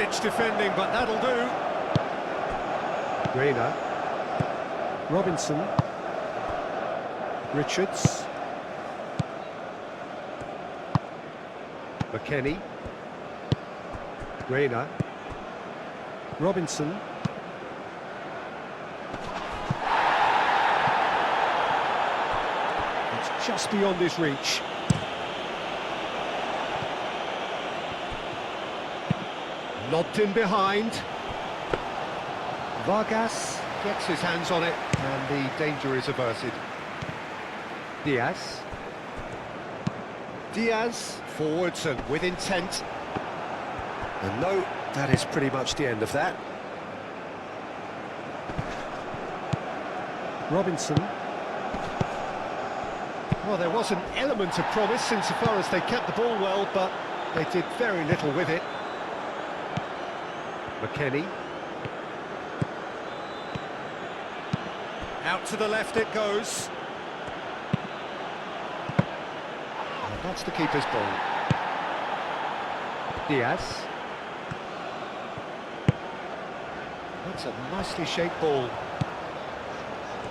Edge defending, but that'll do. Reina. Robinson. Richards. McKennie. Reina. Robinson. It's just beyond his reach. Lobbed in behind. Vargas gets his hands on it, and the danger is averted. Diaz. Diaz, forwards and with intent. And no, that is pretty much the end of that. Robinson. Well, there was an element of promise insofar as they kept the ball well, but they did very little with it. McKennie. Out to the left it goes. And that's the keeper's ball. Diaz. That's a nicely shaped ball.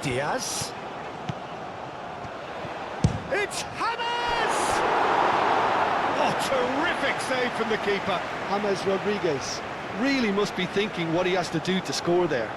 Diaz. It's James! Oh, terrific save from the keeper. James Rodriguez really must be thinking what he has to do to score there.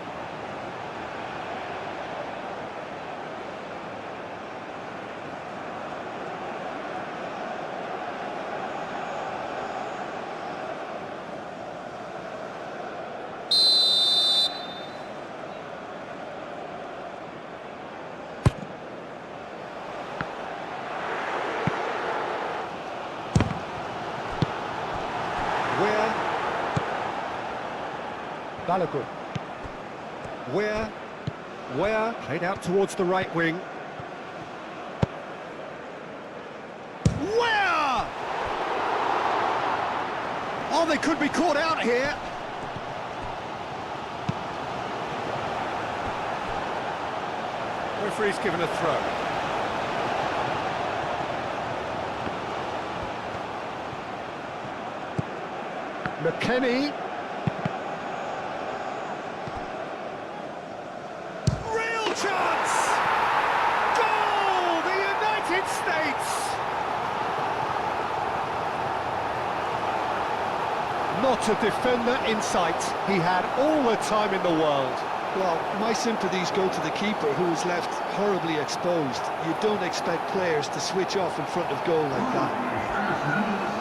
Balogun. Where played out towards the right wing. Where? Oh, they could be caught out here. Referee's given a throw. McKennie. Chance! Goal! The United States! Not a defender in sight. He had all the time in the world. Well, my sympathies go to the keeper, who was left horribly exposed. You don't expect players to switch off in front of goal like that.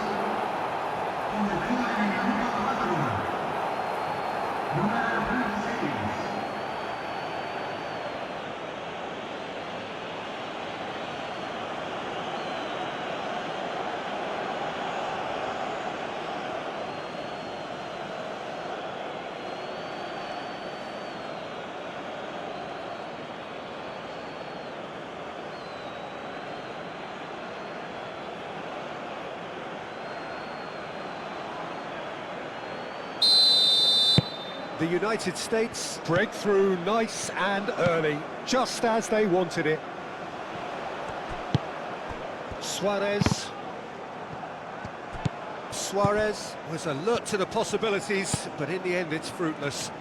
The United States break through nice and early, just as they wanted it. Suarez. Suarez was alert to the possibilities, but in the end it's fruitless.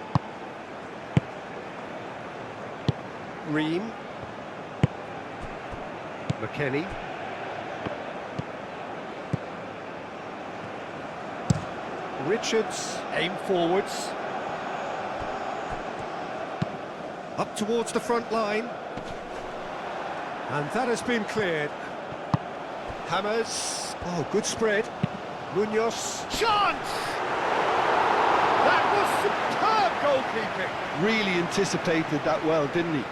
Ream. McKennie. Richards, aim forwards. Up towards the front line. And that has been cleared. James. Oh, good spread. Munoz. Chance! That was superb goalkeeping. Really anticipated that well, didn't he?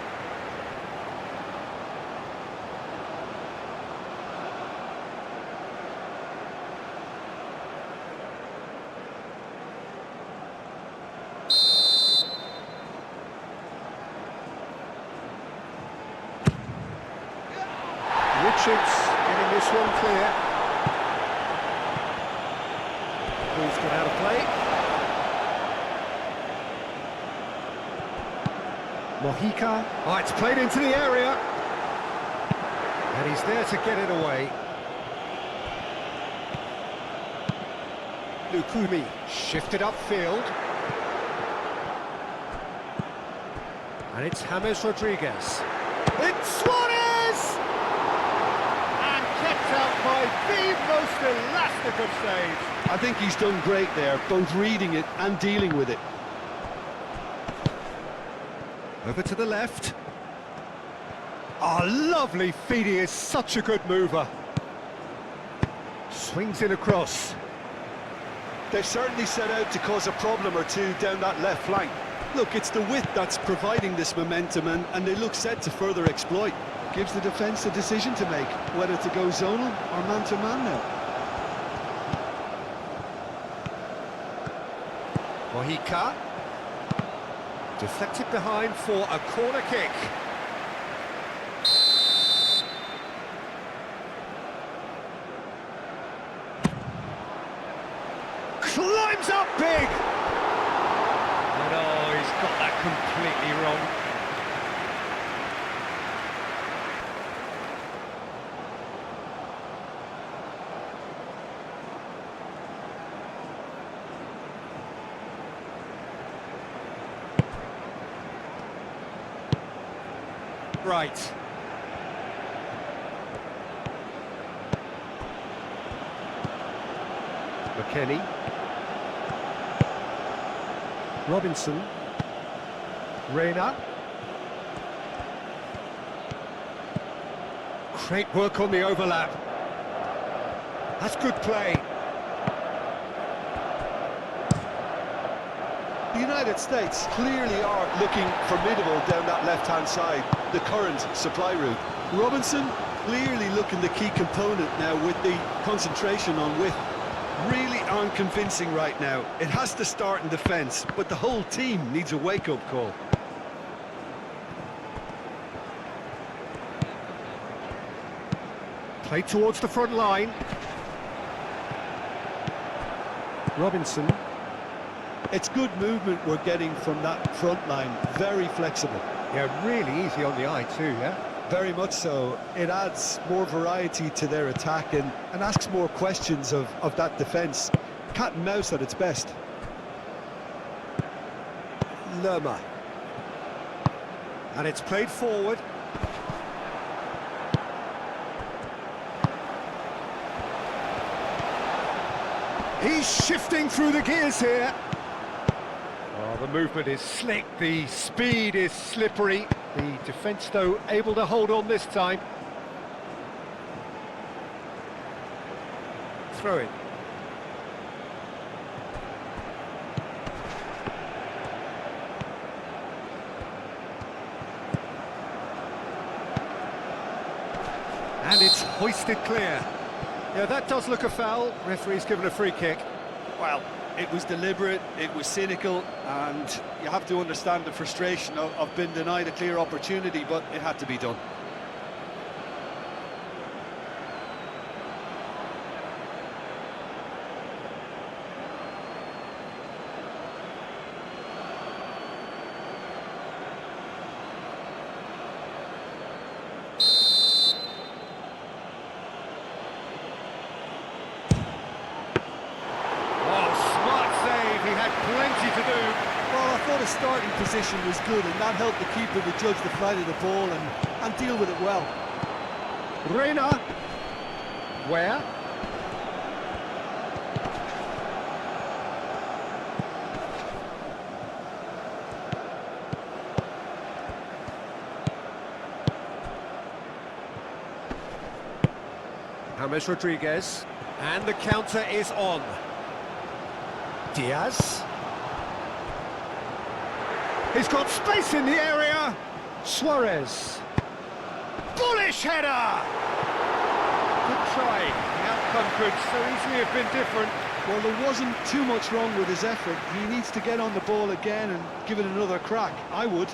Richards getting this one clear. Ball's got out of play. Mojica. Oh, it's played into the area. And he's there to get it away. Lukumi shifted upfield. And it's James Rodriguez. It's Suarez! And kept out by the most elastic of saves. I think he's done great there, both reading it and dealing with it. Over to the left. Oh, lovely feed, he is such a good mover. Swings it across. They've certainly set out to cause a problem or two down that left flank. Look, it's the width that's providing this momentum, and they look set to further exploit. Gives the defence a decision to make, whether to go zonal or man-to-man now. Mojica. Deflected behind for a corner kick. Climbs up big! And oh, he's got that completely wrong. Right. McKennie. Robinson. Reina. Great work on the overlap. That's good play. The United States clearly are looking formidable down that left-hand side, the current supply route. Robinson clearly looking the key component now with the concentration on width. Really aren't convincing right now. It has to start in defence, but the whole team needs a wake-up call. Play towards the front line. Robinson. It's good movement we're getting from that front line, very flexible. Yeah, really easy on the eye too, yeah? Very much so. It adds more variety to their attack and asks more questions of that defence. Cat and mouse at its best. Lerma. And it's played forward. He's shifting through the gears here. Oh, the movement is slick, the speed is slippery. The defence, though, able to hold on this time. Throw it. And it's hoisted clear. Yeah, that does look a foul. Referee's given a free kick. Well, it was deliberate, it was cynical, and you have to understand the frustration of being denied a clear opportunity, but it had to be done. Plenty to do. Well, I thought his starting position was good, and that helped the keeper to judge the flight of the ball and deal with it well. Reina. Where? James Rodriguez. And the counter is on. Diaz. He's got space in the area. Suarez. Bullish header! Good try. The outcome could so easily have been different. Well, there wasn't too much wrong with his effort. He needs to get on the ball again and give it another crack. I would.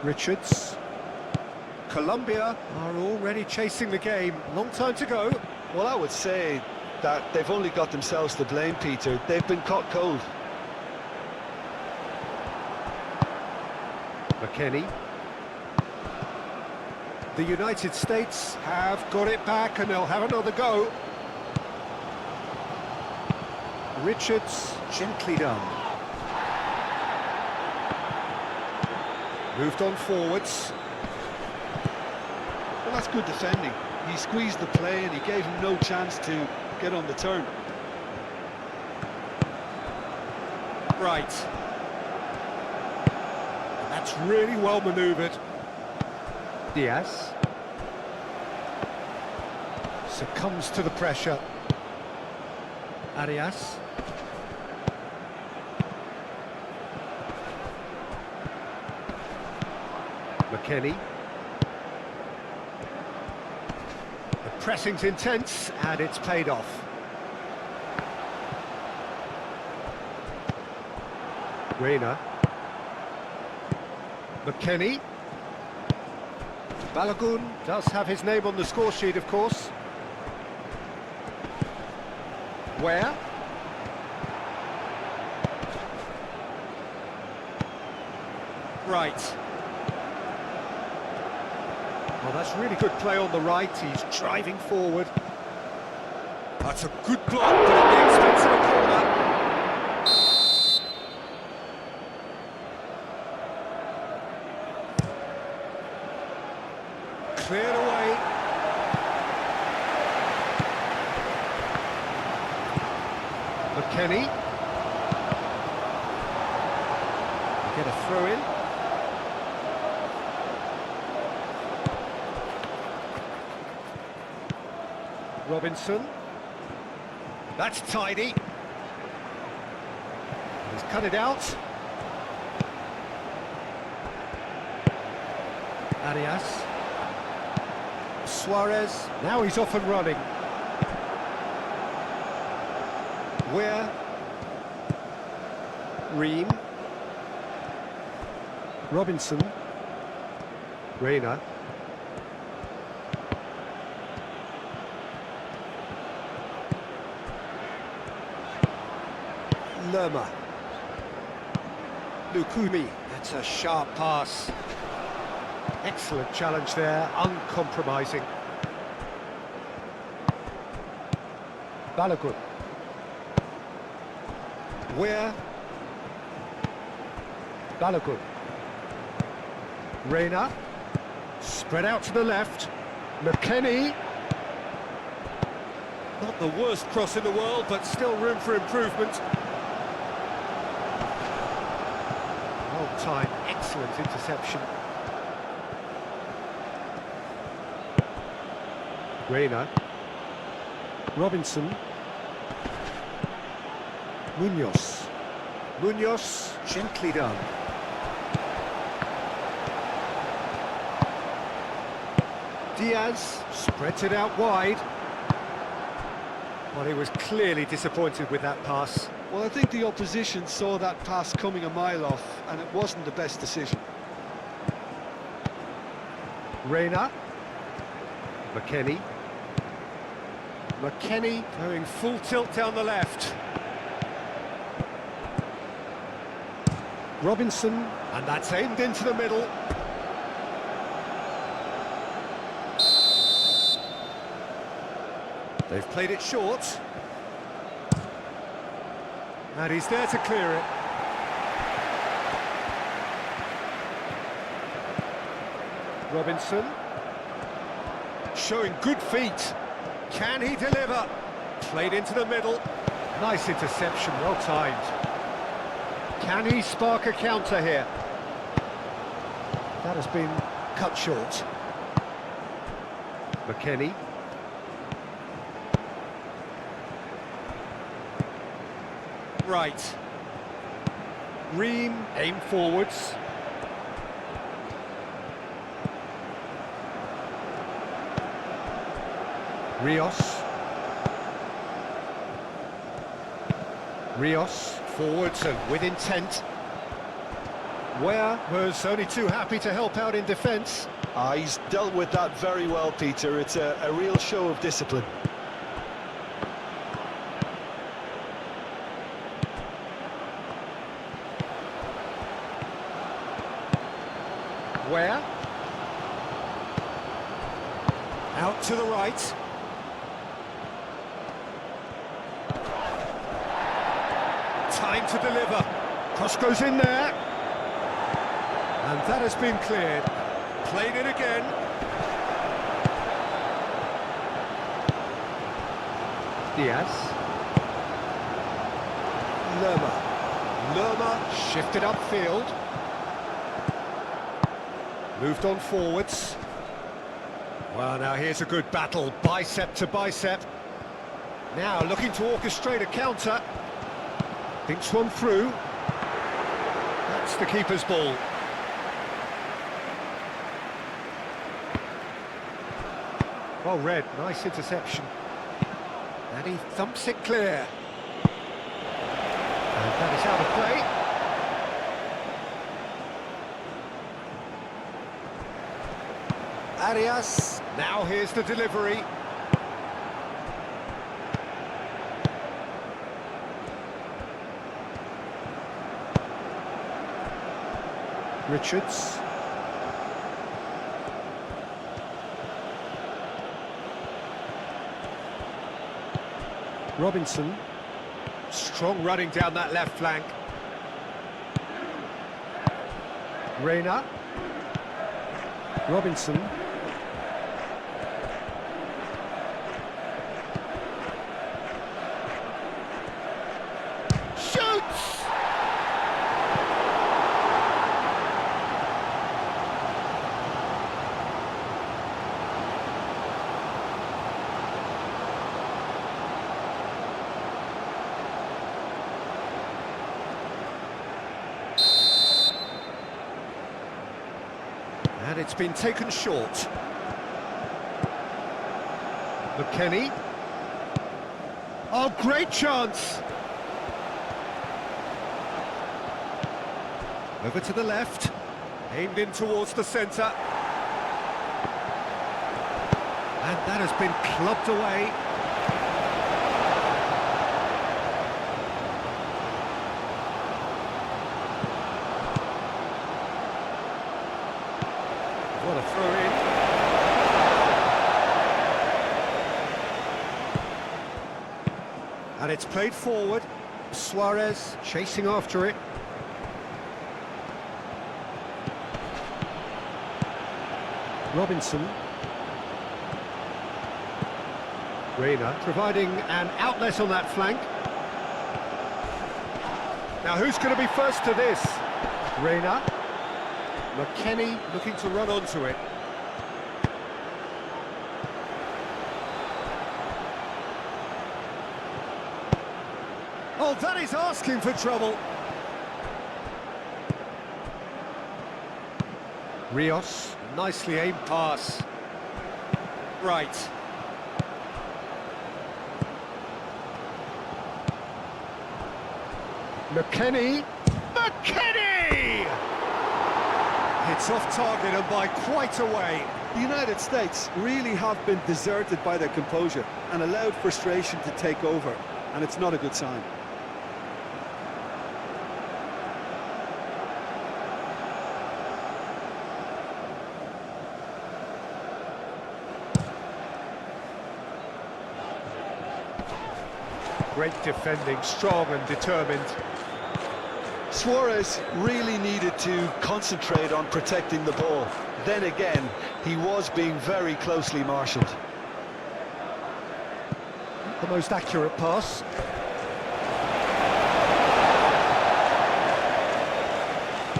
Richards. Colombia are already chasing the game. Long time to go. Well, I would say that they've only got themselves to blame, Peter. They've been caught cold. McKennie. The United States have got it back and they'll have another go. Richards, gently done. Moved on forwards. Well, that's good defending. He squeezed the play and he gave him no chance to get on the turn. Right. That's really well manoeuvred. Diaz. Succumbs to the pressure. Arias. McKennie. The pressing's intense and it's paid off. Reina. McKennie. Balogun does have his name on the score sheet, of course. Where? Right. Well, that's really good play on the right. He's driving forward. That's a good block, but at the expense of a corner. Cleared away. McKennie. Get a throw in. Robinson. That's tidy. He's cut it out. Arias. Suarez. Now he's off and running. Where? Ream. Robinson. Reina. Lerma. Lukumi. That's a sharp pass. Excellent challenge there, uncompromising. Balogun. Where? Balogun. Reina. Spread out to the left. McKennie. Not the worst cross in the world, but still room for improvement. Long time, excellent interception. Reina. Robinson. Munoz. Munoz, gently done. Diaz spreads it out wide. Well, he was clearly disappointed with that pass. Well, I think the opposition saw that pass coming a mile off, and it wasn't the best decision. Reina. McKennie. McKennie going full tilt down the left. Robinson, and that's aimed into the middle. They've played it short. And he's there to clear it. Robinson. Showing good feet. Can he deliver? Played into the middle. Nice interception, well timed. Can he spark a counter here? That has been cut short. McKennie. Right. Ream, aim forwards. Rios. Rios, forwards and with intent. Ware was only too happy to help out in defence. He's dealt with that very well, Peter. It's a real show of discipline. Where? Out to the right. Time to deliver. Cross goes in there. And that has been cleared. Played it again. Diaz. Lerma shifted upfield. Moved on forwards. Well, now here's a good battle, bicep to bicep. Now looking to orchestrate a counter. Thinks one through. That's the keeper's ball. Well read, nice interception. And he thumps it clear. And that is out of play. Arias, now here's the delivery. Richards. Robinson. Strong running down that left flank. Reina. Robinson. Shoots! And it's been taken short. McKennie. Oh, great chance! Over to the left. Aimed in towards the centre. And that has been clubbed away. What a throw-in. And it's played forward. Suarez chasing after it. Robinson. Reina providing an outlet on that flank. Now who's going to be first to this? Reina. McKennie looking to run onto it. Oh, that is asking for trouble. Rios, nicely aimed pass. Right. McKennie. McKennie! It's off target and by quite a way. The United States really have been deserted by their composure and allowed frustration to take over, and it's not a good sign. Great defending, strong and determined. Suarez really needed to concentrate on protecting the ball. Then again, he was being very closely marshalled. The most accurate pass.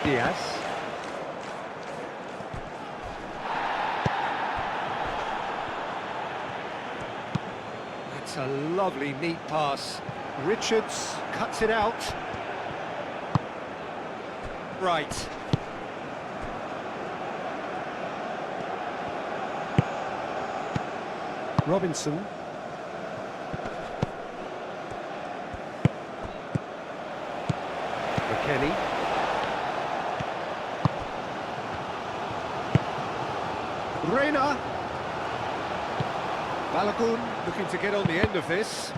Diaz. That's a lovely, neat pass. Richards cuts it out. Right. Robinson. McKennie. Reina. Balogun looking to get on the end of this.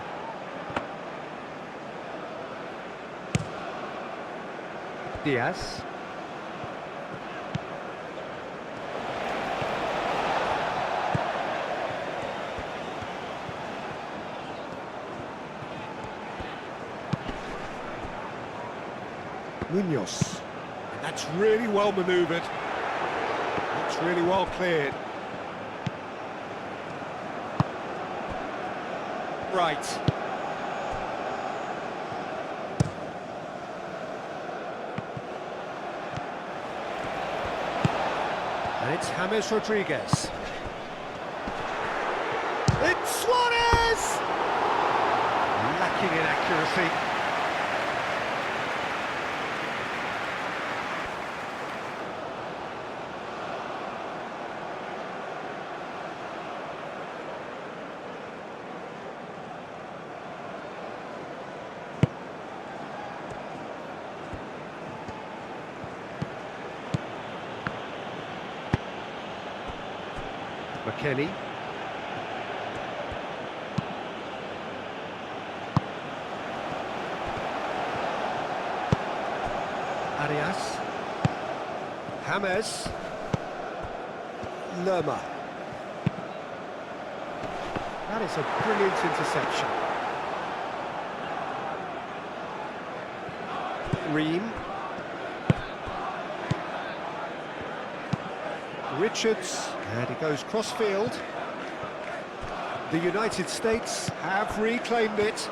Diaz. Munoz. That's really well manoeuvred. That's really well cleared. Right. And it's James Rodriguez. It's Suarez! Lacking in accuracy. McKennie. Arias. James. Lerma. That is a brilliant interception. Ream. Richards, and he goes cross-field. The United States have reclaimed it.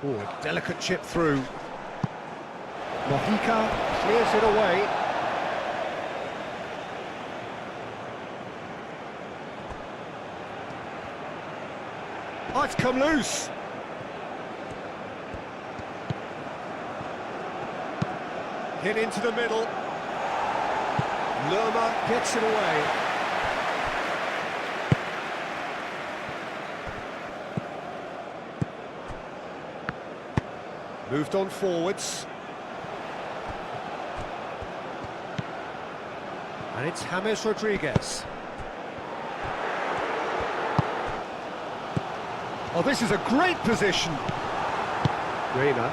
Oh, a delicate chip through. Mojica clears it away. Oh, it's come loose. Hit into the middle. Lerma gets it away. Moved on forwards. And it's James Rodriguez. Oh, this is a great position. Reina.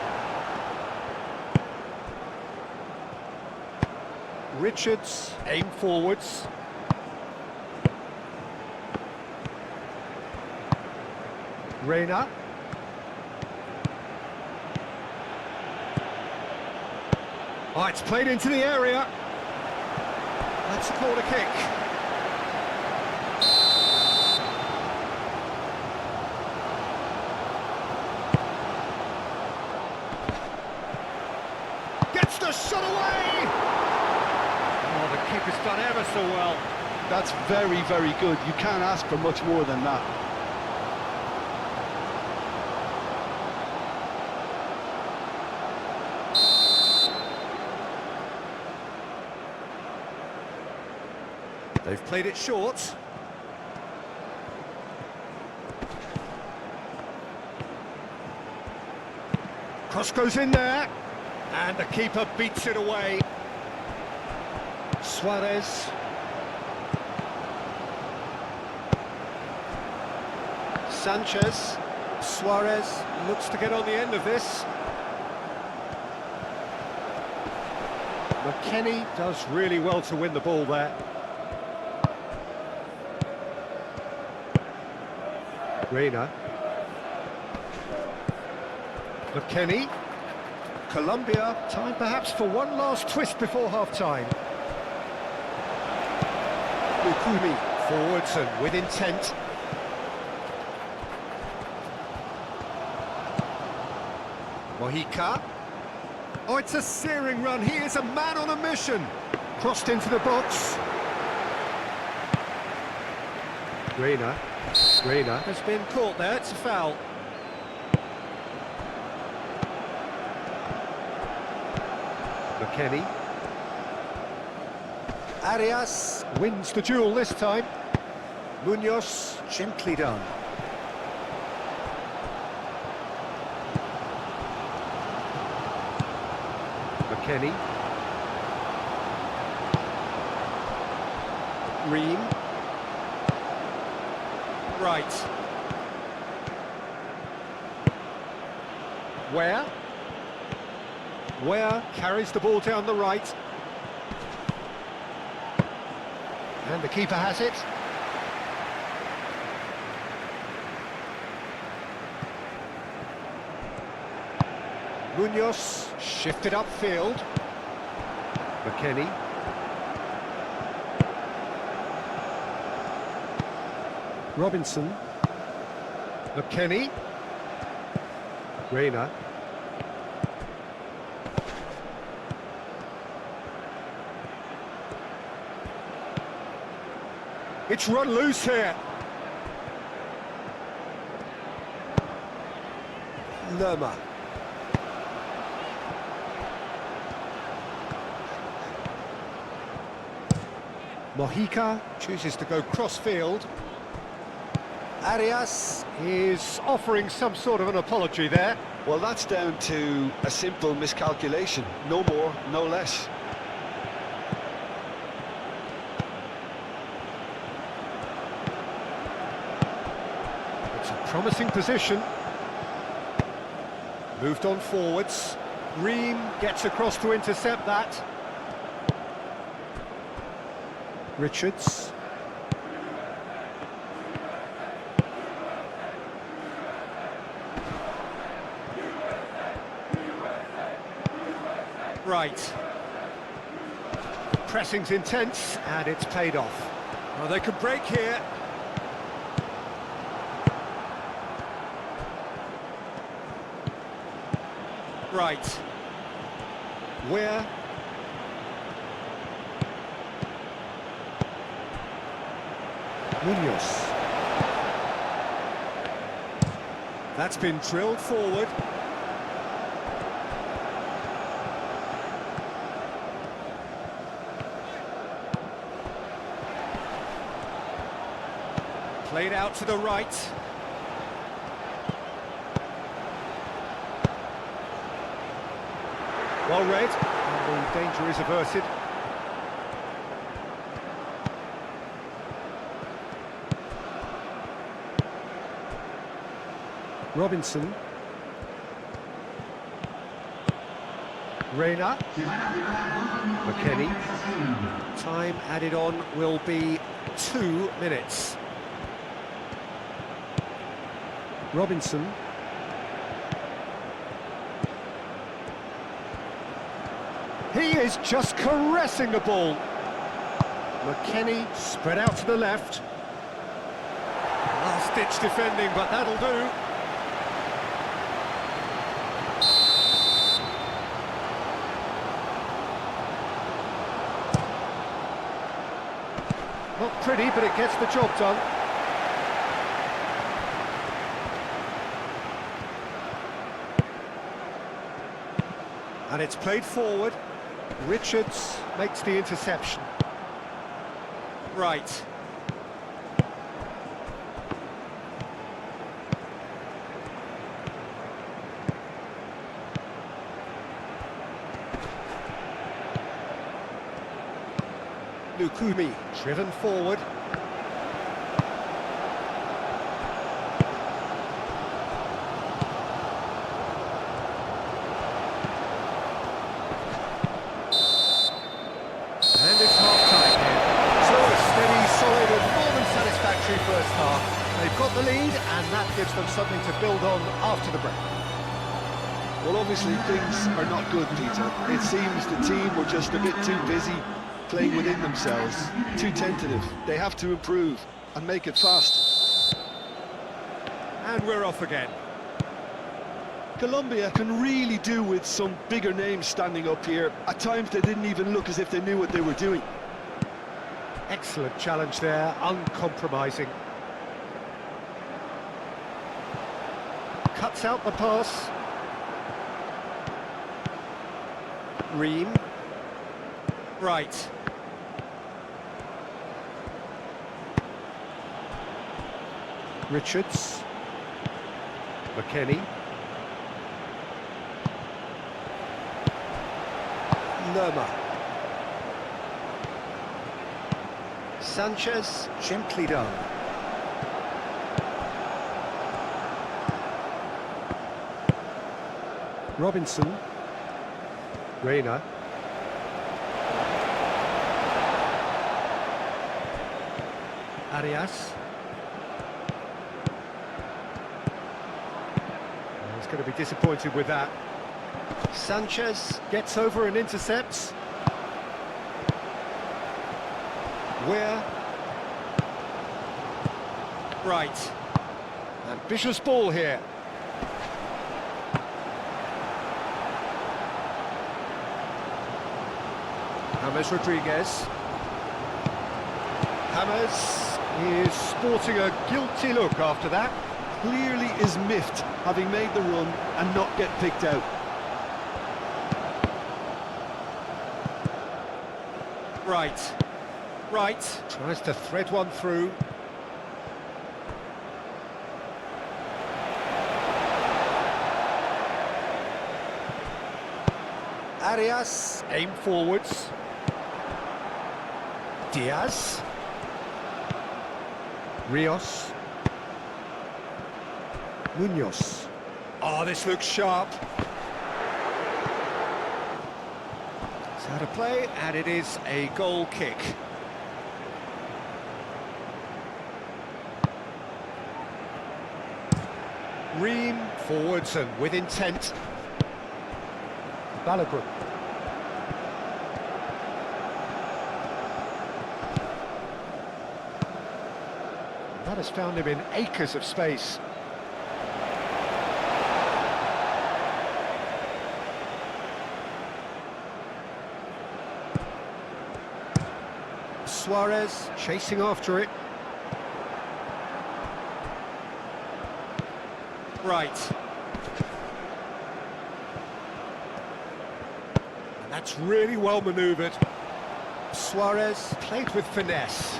Richards, aim forwards. Reina. Oh, it's played into the area. That's a corner kick. Gets the shot away! Oh, the keeper's done ever so well. That's very, very good. You can't ask for much more than that. They've played it short. Cross goes in there, and the keeper beats it away. Suarez. Sanchez. Suarez looks to get on the end of this. McKennie does really well to win the ball there. Reina. McKennie. Colombia, time perhaps for one last twist before half-time. Lukumi forwards and with intent. Mojica. Oh, it's a searing run. He is a man on a mission. Crossed into the box. Reina. Reina has been caught there. It's a foul. McKennie. Arias wins the duel this time. Munoz gently done. McKennie. Ream. Right. Where carries the ball down the right. And the keeper has it. Munoz shifted upfield. McKennie. Robinson. McKennie. Reina. It's run loose here. Lerma. Mojica chooses to go cross-field. Arias is offering some sort of an apology there. Well, that's down to a simple miscalculation. No more, no less. It's a promising position. Moved on forwards. Ream gets across to intercept that. Richards. Right. Pressing's intense, and it's paid off. Well, they can break here. Right. Where? Munoz. That's been drilled forward. Played out to the right. Well read, and the danger is averted. Robinson. Reina. McKennie. Time added on will be 2 minutes. Robinson. He is just caressing the ball. McKennie spread out to the left. Last-ditch defending, but that'll do. Not pretty, but it gets the job done. And it's played forward. Richards makes the interception. Right. Lukumi driven forward. And it's half-time here. So a steady, solid and more than satisfactory first half. They've got the lead and that gives them something to build on after the break. Well, obviously things are not good, Peter. It seems the team were just a bit too busy playing within themselves, too tentative. They have to improve and make it fast. And we're off again. Colombia can really do with some bigger names standing up here. At times they didn't even look as if they knew what they were doing. Excellent challenge there, uncompromising. Cuts out the pass. Ream. Right. Richards. McKennie. Lerma. Sanchez, gently done. Robinson. Reina. Arias. He's going to be disappointed with that. Sanchez gets over and intercepts. Where? Right. Ambitious ball here. James Rodriguez. James is sporting a guilty look after that. Clearly is miffed, having made the run and not get picked out. Right. Tries to thread one through. Arias, aim forwards. Diaz. Rios. Munoz. Oh, this looks sharp. It's out of play, and it is a goal kick. Ream forwards and with intent. Balogun. That has found him in acres of space. Suarez chasing after it. Right. And that's really well manoeuvred. Suarez played with finesse.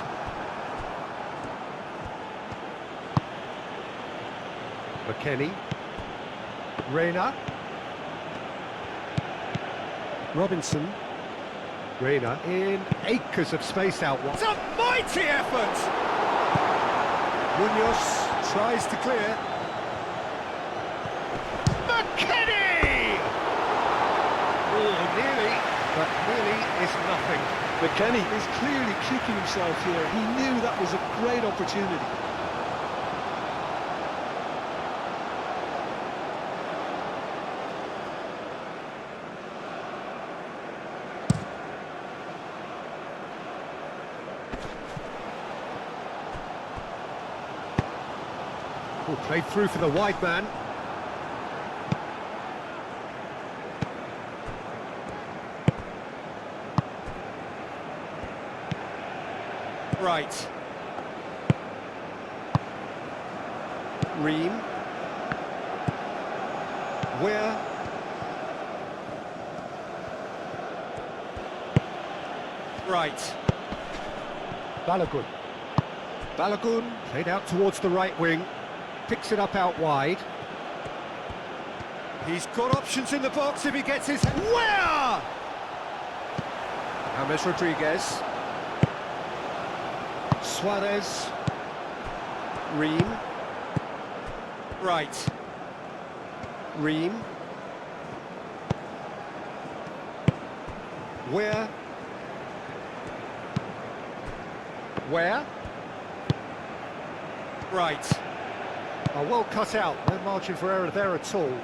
McKennie. Reina. Robinson. Reina in acres of space out wide. It's a mighty effort! Munoz tries to clear. McKennie! Oh, nearly, but nearly is nothing. McKennie is clearly kicking himself here. He knew that was a great opportunity. Oh, played through for the wide man. Right. Ream. Where? Right. Balogun. Balogun played out towards the right wing. Picks it up out wide. He's got options in the box if he gets his... Where? James Rodriguez. Suarez. Ream. Right. Ream. Where? Where? Right. Oh, well cut out. No margin for error there at all.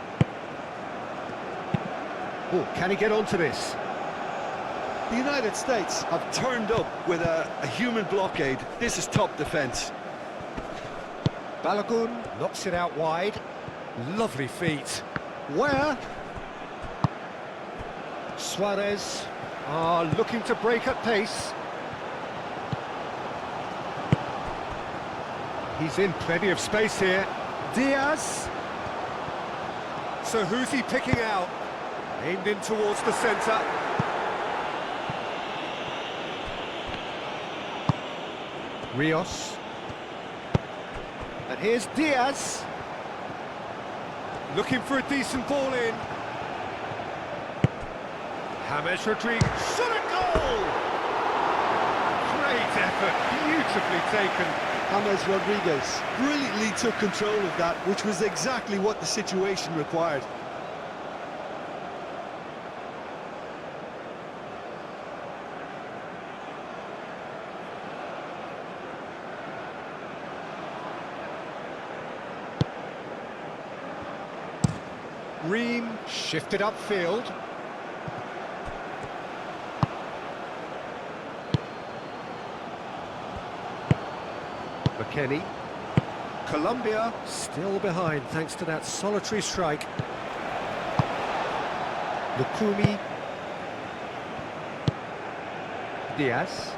Oh, can he get onto this? The United States have turned up with a human blockade. This is top defence. Balogun knocks it out wide. Lovely feet. Where? Suarez are looking to break at pace. He's in plenty of space here. Diaz. So who's he picking out? Aimed in towards the centre. Rios. And here's Diaz. Looking for a decent ball in. James Rodriguez. Shot a goal! Great effort, beautifully taken. James Rodriguez brilliantly took control of that, which was exactly what the situation required. Ream shifted upfield. McKennie. Colombia still behind thanks to that solitary strike. Lukumi. Diaz.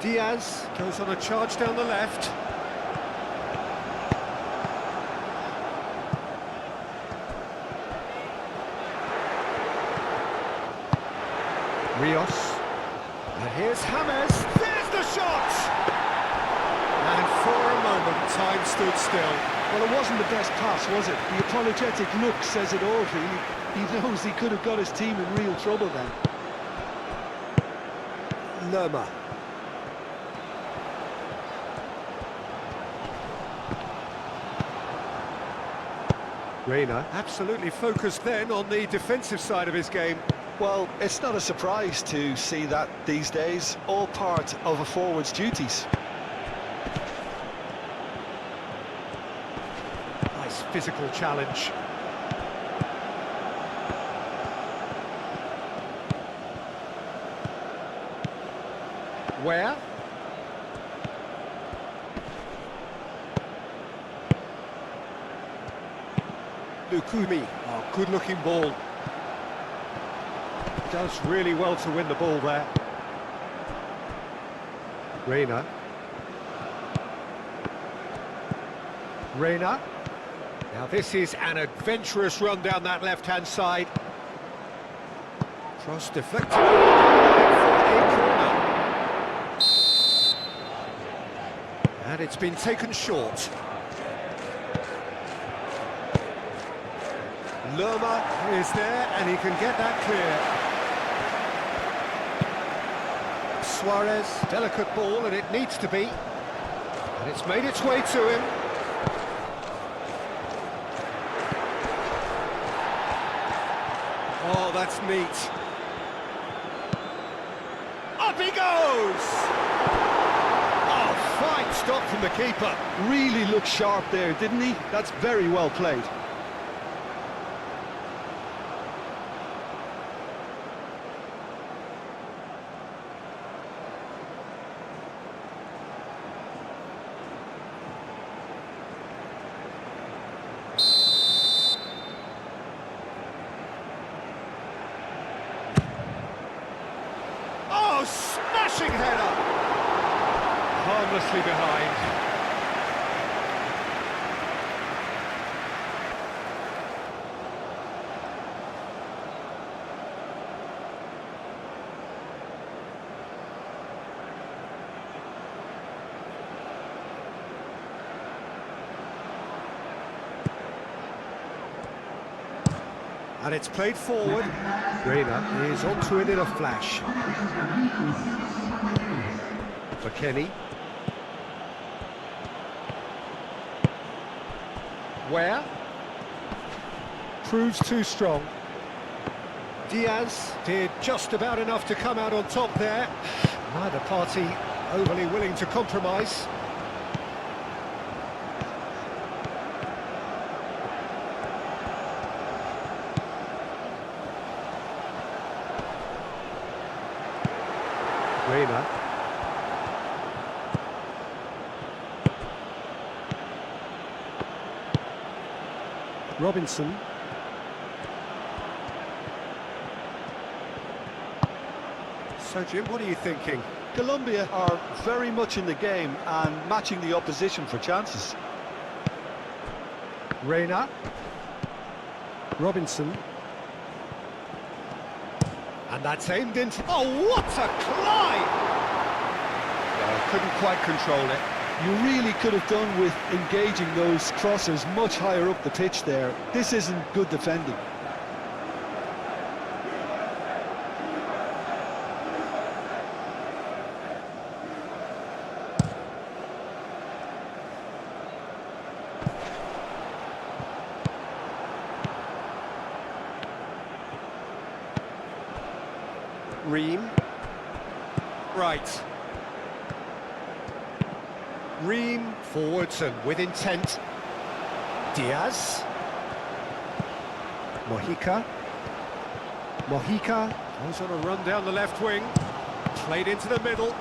Diaz goes on a charge down the left. Rios. And here's James. There's the shot! And for a moment, time stood still. Well, it wasn't the best pass, was it? The apologetic look says it all, really. He knows he could have got his team in real trouble then. Lerma. Reina absolutely focused then on the defensive side of his game. Well, it's not a surprise to see that these days, all part of a forward's duties. Nice physical challenge. Where? Lukumi. Oh, good-looking ball. Does really well to win the ball there. Reina. Reina. Now this is an adventurous run down that left-hand side. Cross deflected. For a corner. And it's been taken short. Lerma is there and he can get that clear. Suarez, delicate ball, and it needs to be. And it's made its way to him. Oh, that's neat. Up he goes! Oh, fine stop from the keeper. Really looked sharp there, didn't he? That's very well played. Smashing header! Harmlessly behind. And it's played forward. Reina is onto it in a flash. McKennie. Where? Proves too strong. Diaz did just about enough to come out on top there. Neither party overly willing to compromise. Reina. Robinson. So, Jim, what are you thinking? Colombia are very much in the game and matching the opposition for chances. Reina. Robinson. And that's aimed in. Oh, what a climb! Well, couldn't quite control it. You really could have done with engaging those crossers much higher up the pitch there. This isn't good defending. Ream. Right. Ream forwards and with intent. Diaz. Mojica. Mojica goes on a run down the left wing. Played into the middle.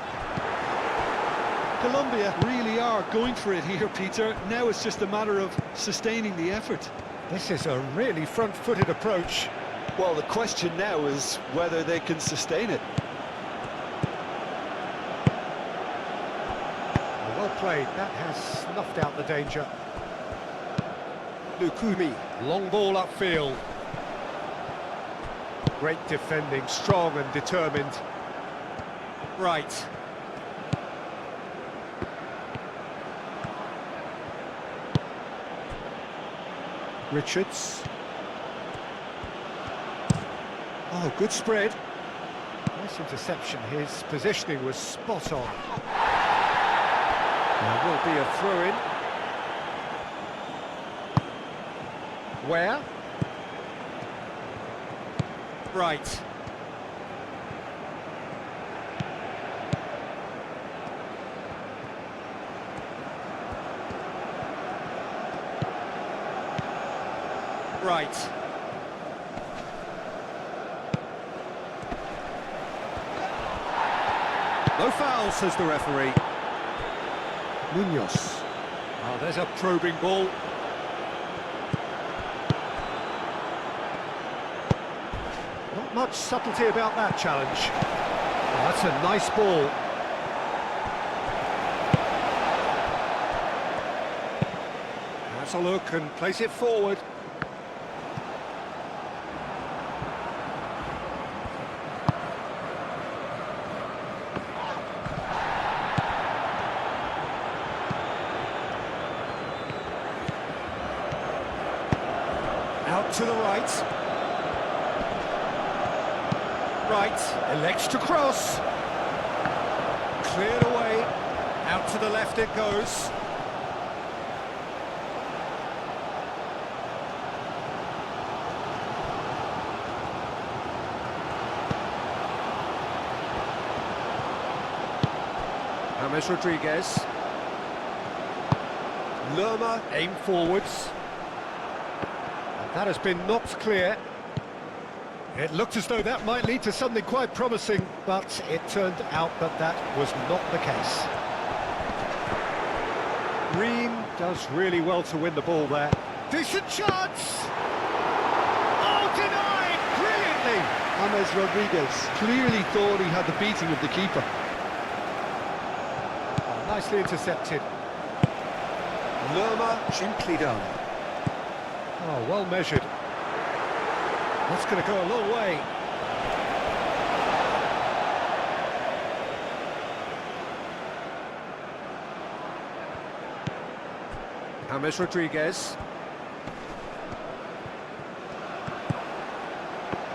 Colombia really are going for it here, Peter. Now it's just a matter of sustaining the effort. This is a really front-footed approach. Well, the question now is whether they can sustain it. Well played, that has snuffed out the danger. Lukumi, long ball upfield. Great defending, strong and determined. Right. Richards. Oh, good spread. Nice interception, his positioning was spot on. There will be a throw-in. Where? Right. Right. No foul, says the referee. Munoz. Oh, there's a probing ball. Not much subtlety about that challenge. Oh, that's a nice ball. Has a look and place it forward. Out to the right. Right, elects to cross. Cleared away. Out to the left it goes. James Rodriguez. Lerma aim forwards. That has been knocked clear. It looked as though that might lead to something quite promising, but it turned out that that was not the case. Ream does really well to win the ball there. Decent chance! Oh, denied! Brilliantly! James Rodriguez clearly thought he had the beating of the keeper. Oh, nicely intercepted. Lerma gently done. Oh, well measured. That's going to go a long way. James Rodriguez.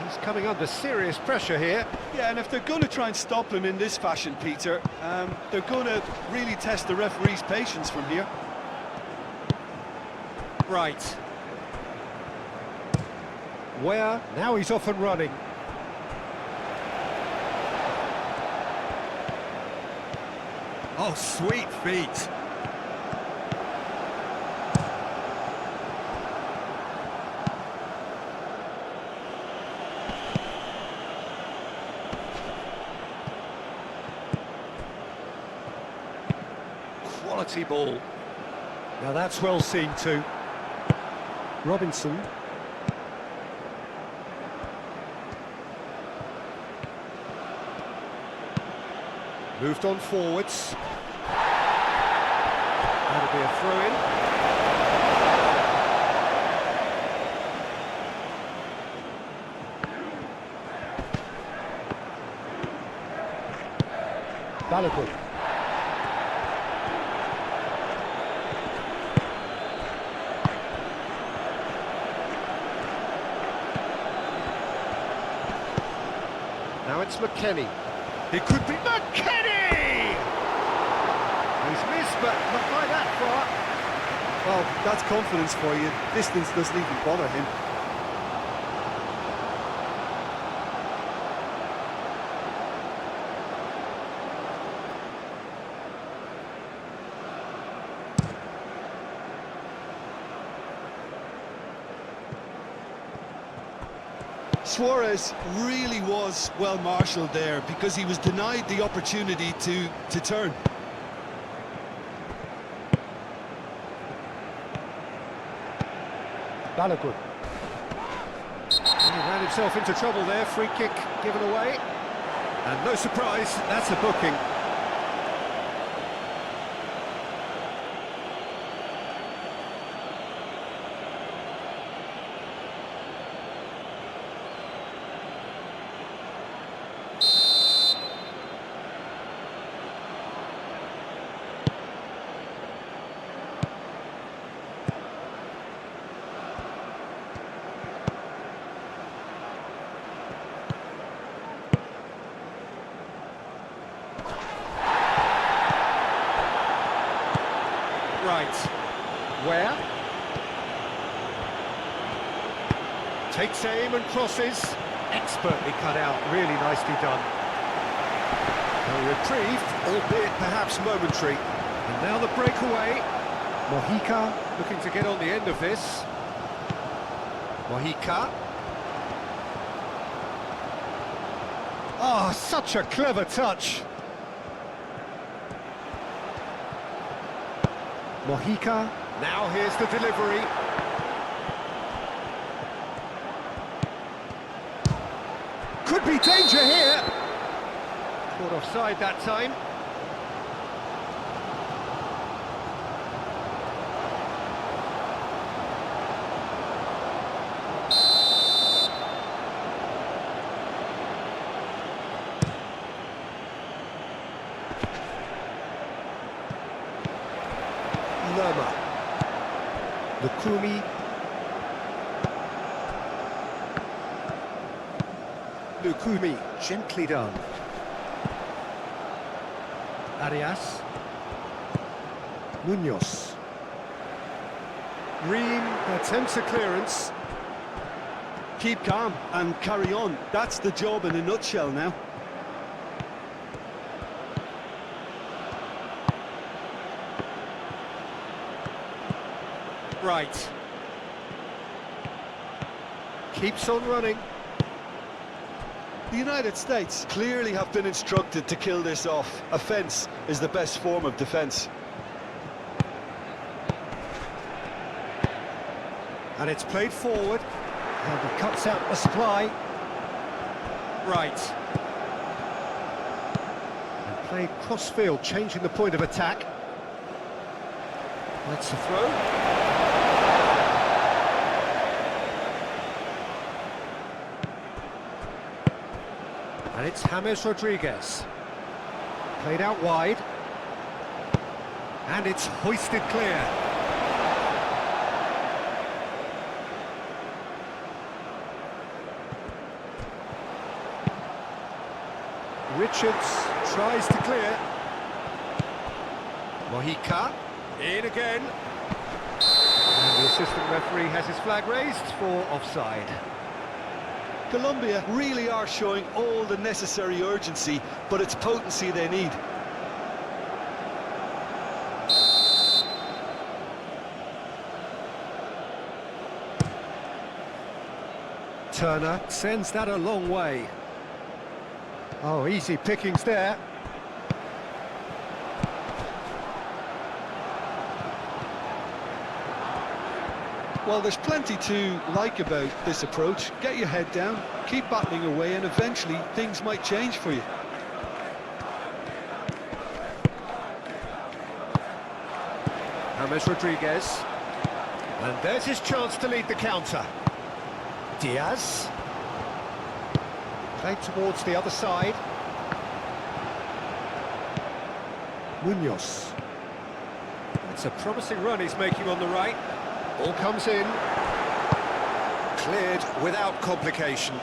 He's coming under serious pressure here. Yeah, and if they're going to try and stop him in this fashion, Peter, they're going to really test the referee's patience from here. Right. Where? Now he's off and running. Oh, sweet feet. Quality ball. Now that's well seen too. Robinson. Moved on forwards. That'll be a throw-in. Balogun. Now it's McKennie. It could be McKennie! He's missed, but not by that far. Well, that's confidence for you. Distance doesn't even bother him. Suarez really was well marshalled there because he was denied the opportunity to turn. Balogun. He ran himself into trouble there, free kick given away. And no surprise, that's a booking. Right, where? Takes aim and crosses. Expertly cut out, really nicely done. A reprieve, albeit perhaps momentary. And now the breakaway. Mojica looking to get on the end of this. Mojica. Oh, such a clever touch. Mojica, now here's the delivery. Could be danger here. Caught offside that time. Lerma. Lukumi. Lukumi, gently done. Arias. Munoz. Ream attempts a clearance. Keep calm and carry on. That's the job in a nutshell now. Right. Keeps on running. The United States clearly have been instructed to kill this off. Offence is the best form of defence. And it's played forward. And he cuts out the supply. Right. And played cross-field, changing the point of attack. That's the throw. And it's James Rodriguez. Played out wide. And it's hoisted clear. Richards tries to clear. Mojica, in again. And the assistant referee has his flag raised for offside. Colombia really are showing all the necessary urgency, but it's potency they need. Turner sends that a long way. Oh, easy pickings there. Well, there's plenty to like about this approach. Get your head down, keep battling away, and eventually things might change for you. James Rodriguez. And there's his chance to lead the counter. Diaz. Played towards the other side. Munoz. It's a promising run he's making on the right. Ball comes in. Cleared without complication.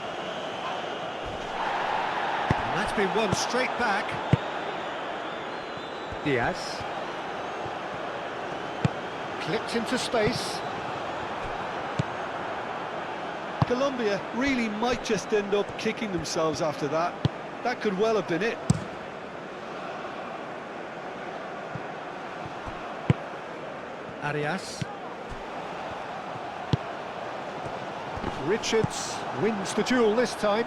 And that's been won straight back. Diaz. Clipped into space. Colombia really might just end up kicking themselves after that. That could well have been it. Arias. Richards wins the duel this time.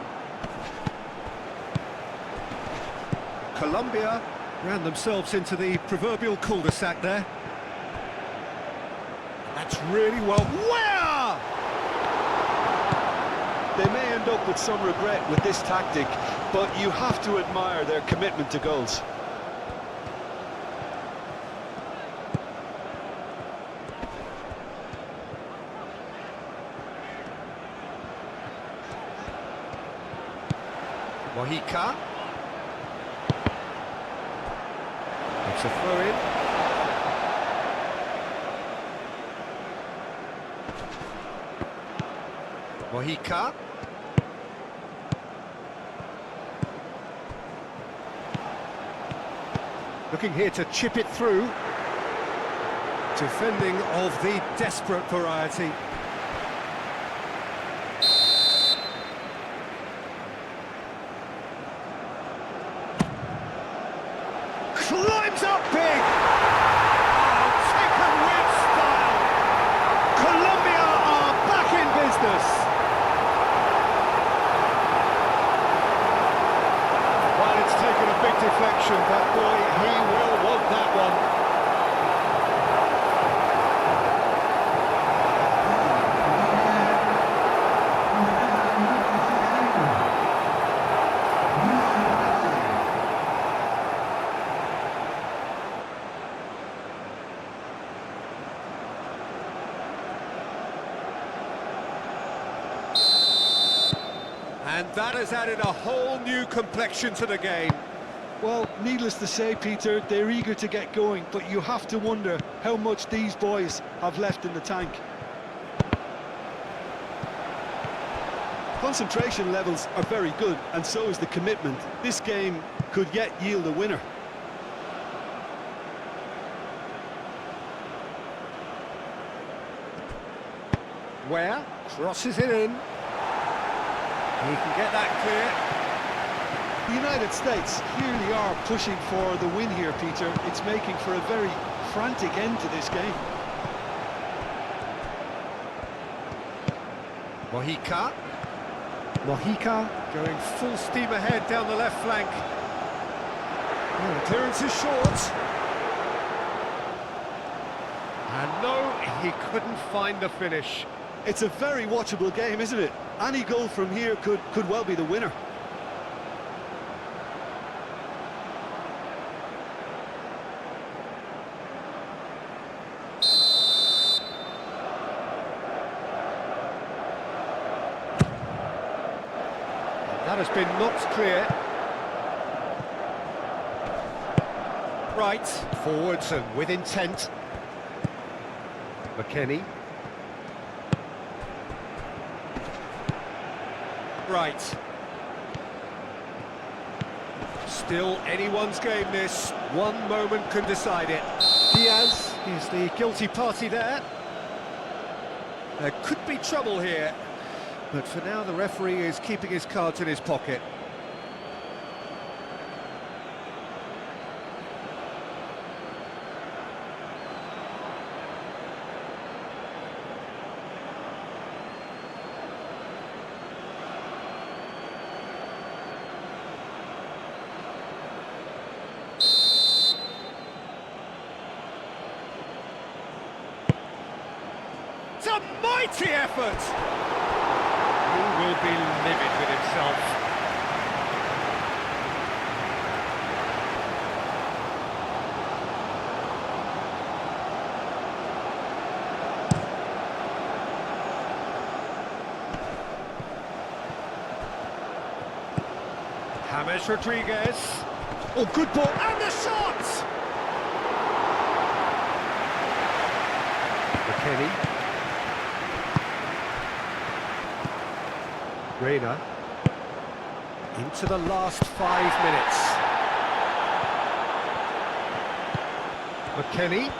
Colombia ran themselves into the proverbial cul-de-sac there. That's really well. Where? They may end up with some regret with this tactic, but you have to admire their commitment to goals. Mojica. It's a throw-in. Mojica. Looking here to chip it through. Defending of the desperate variety. Climbs up big! Oh, taken with style! Colombia are back in business! Well, it's taken a big deflection, but boy, he will want that one. And that has added a whole new complexion to the game. Well, needless to say, Peter, they're eager to get going, but you have to wonder how much these boys have left in the tank. Concentration levels are very good, and so is the commitment. This game could yet yield a winner. Where? Crosses it in. He can get that clear. The United States clearly are pushing for the win here, Peter. It's making for a very frantic end to this game. Mojica. Mojica going full steam ahead down the left flank. Oh, the clearance is short. And no, he couldn't find the finish. It's a very watchable game, isn't it? Any goal from here could well be the winner. That has been knocked clear. Right, forwards and with intent. McKennie. Right. Still anyone's game this. One moment can decide it. Diaz is the guilty party there. There could be trouble here. But for now, the referee is keeping his cards in his pocket. It's a mighty effort! He will be livid with himself. James Rodriguez. Oh, good ball. And the shot! McKennie. Reina into the last 5 minutes. McKennie.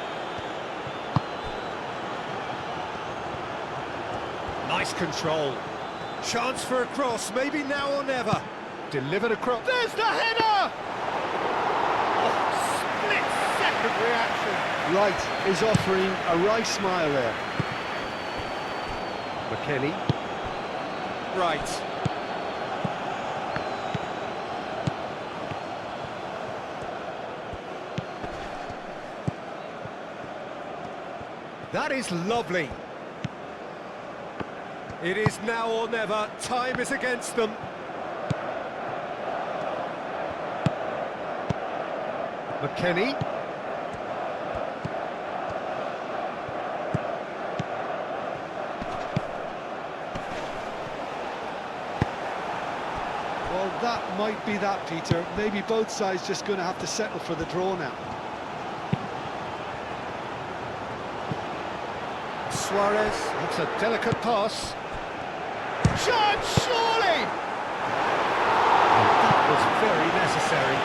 Nice control. Chance for a cross, maybe now or never. Delivered across. There's the header! Oh, split-second reaction. Wright is offering a wry smile there. McKennie. Right. That is lovely. It is now or never. Time is against them. McKennie. Well, that might be that, Peter. Maybe both sides just going to have to settle for the draw now. Suarez, it's a delicate pass. Chance, surely! And that was very necessary.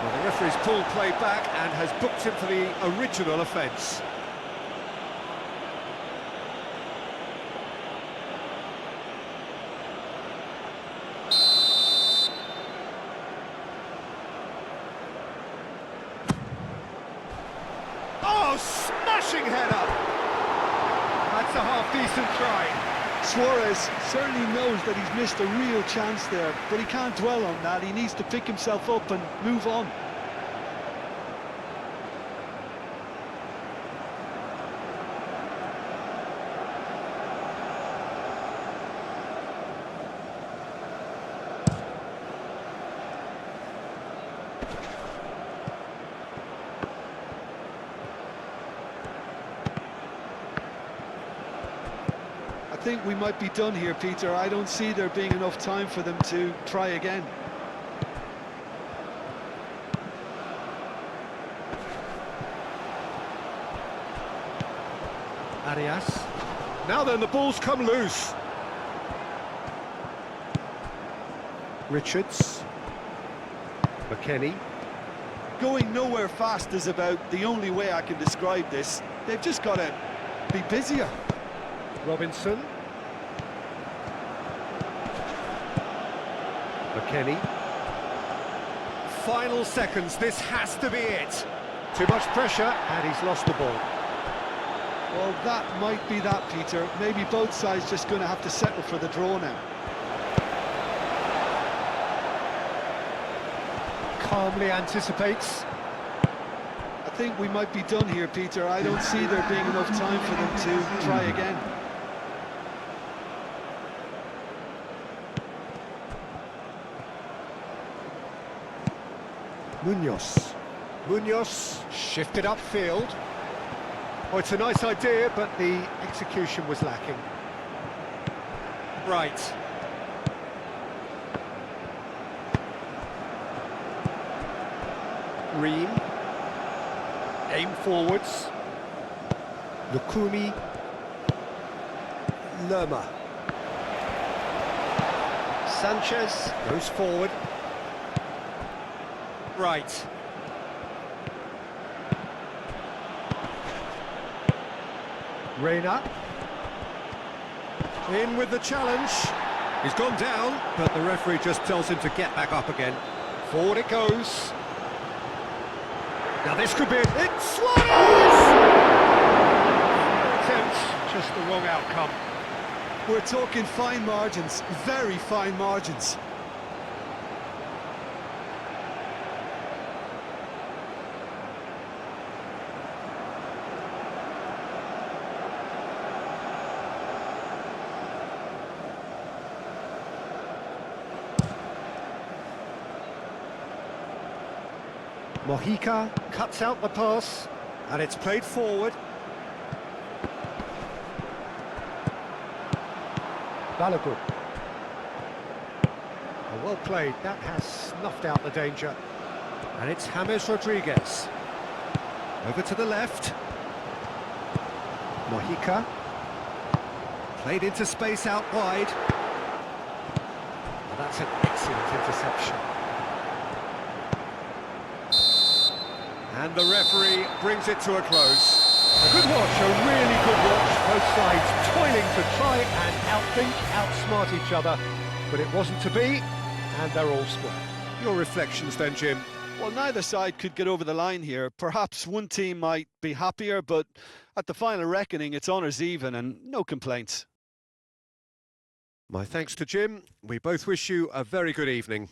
Well, the referee's pulled play back and has booked him for the original offence. Oh, smashing header! That's a half-decent try. Suarez certainly knows that he's missed a real chance there, but he can't dwell on that. He needs to pick himself up and move on. I think we might be done here, Peter. I don't see there being enough time for them to try again. Arias. Now then, the ball's come loose. Richards. McKennie. Going nowhere fast is about the only way I can describe this. They've just got to be busier. Robinson. McKennie. Final seconds, this has to be it. Too much pressure, and he's lost the ball. Well, that might be that, Peter. Maybe both sides just going to have to settle for the draw now. Calmly anticipates. I think we might be done here, Peter. I don't see there being enough time for them to try again. Munoz shifted upfield. Oh, it's a nice idea, but the execution was lacking. Right. Ream. Aim forwards. Lukumi. Lerma. Sanchez goes forward. Right. Reina. In with the challenge. He's gone down, but the referee just tells him to get back up again. Forward it goes. Now this could be it. It's Suarez! Attempt, just the wrong outcome. We're talking fine margins, very fine margins. Mojica cuts out the pass, and it's played forward. Balogun. Well played, that has snuffed out the danger. And it's James Rodriguez. Over to the left. Mojica. Played into space out wide. Well, that's an excellent interception. And the referee brings it to a close. A good watch, a really good watch. Both sides toiling to try and outthink, outsmart each other. But it wasn't to be, and they're all square. Your reflections then, Jim? Well, neither side could get over the line here. Perhaps one team might be happier, but at the final reckoning, it's honours even and no complaints. My thanks to Jim. We both wish you a very good evening.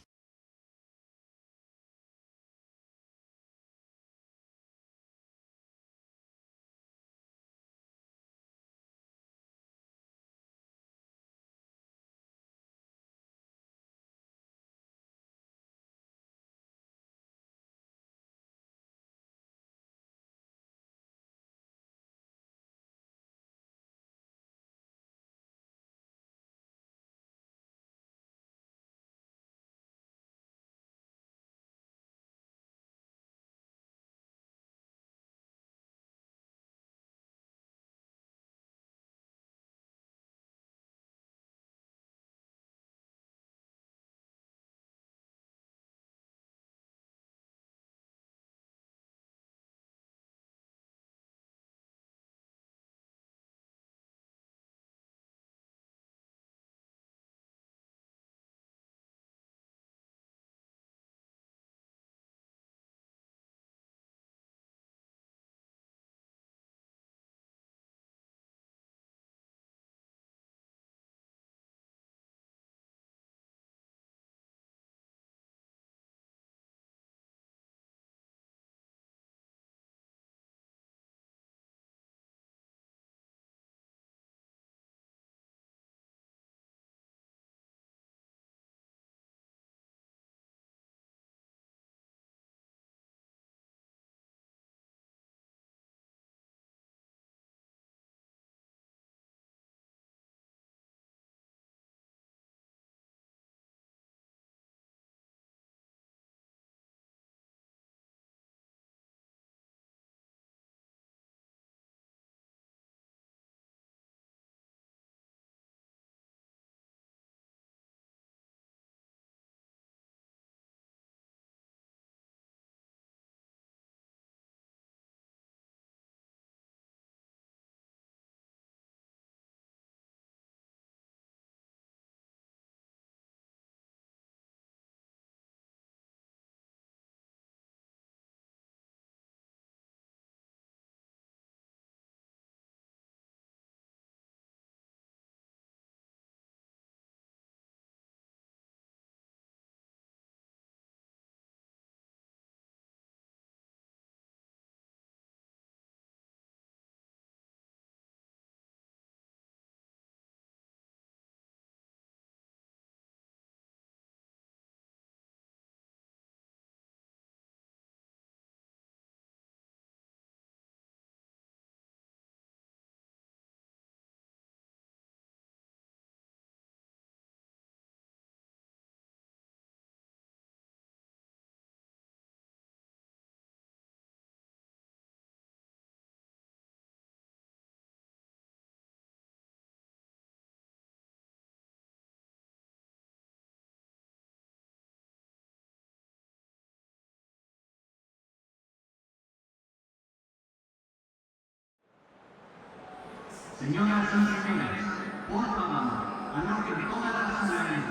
Señoras y señores, por favor, a los que me toman las señales,